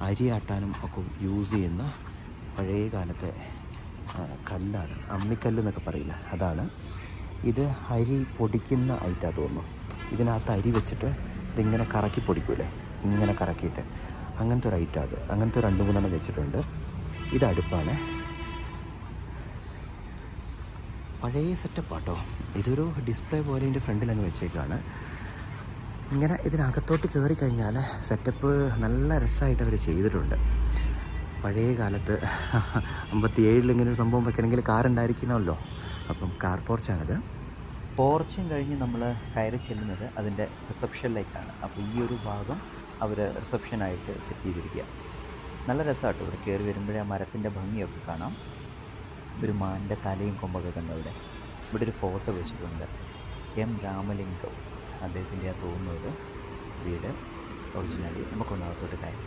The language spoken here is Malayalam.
അരി ആട്ടാനും ഒക്കെ യൂസ് ചെയ്യുന്ന പഴയ കാലത്തെ കല്ലാണ്. അമ്മിക്കല്ല് എന്നൊക്കെ പറയില്ല, അതാണ്. ഇത് അരി പൊടിക്കുന്ന ഐറ്റാ തോന്നുന്നു. ഇതിനകത്ത് അരി വെച്ചിട്ട് ഇതിങ്ങനെ കറക്കി പൊടിക്കൂലേ, ഇങ്ങനെ കറക്കിയിട്ട് അങ്ങനത്തെ ഒരു ഐറ്റം. അത് അങ്ങനത്തെ 2-3 വെച്ചിട്ടുണ്ട്. ഇത് അടുപ്പാണ്. പഴയ സെറ്റപ്പാട്ടോ. ഇതൊരു ഡിസ്പ്ലേ പോലെ ഇതിൻ്റെ ഫ്രണ്ടിൽ അങ്ങ് വെച്ചേക്കാണ്. ഇങ്ങനെ ഇതിനകത്തോട്ട് കയറി കഴിഞ്ഞാൽ സെറ്റപ്പ് നല്ല രസമായിട്ട് അവർ ചെയ്തിട്ടുണ്ട്. പഴയ കാലത്ത് 57 ഇങ്ങനെ ഒരു സംഭവം വെക്കണമെങ്കിൽ കാറുണ്ടായിരിക്കണമല്ലോ. അപ്പം കാർ പോർച്ചാണിത്. പോർച്ചും കഴിഞ്ഞ് നമ്മൾ കയറി ചെല്ലുന്നത് അതിൻ്റെ റിസപ്ഷനിലേക്കാണ്. അപ്പോൾ ഈ ഒരു ഭാഗം അവർ റിസപ്ഷനായിട്ട് സെറ്റ് ചെയ്തിരിക്കുക. നല്ല രസമാട്ടോ. ഇവിടെ കയറി വരുമ്പോഴേ ആ മരത്തിൻ്റെ ഭംഗിയൊക്കെ കാണാം. ഒരു മാൻ്റെ തലയും കൊമ്പൊക്കെ കണ്ടവിടെ. ഇവിടെ ഒരു ഫോട്ടോ വെച്ചിട്ടുണ്ട്. എം രാമലിംഗം അദ്ദേഹത്തിൻ്റെ തോന്നുന്നത് വീട് ഒറിജിനലി. നമുക്കൊന്നകത്തോട്ട് കയറി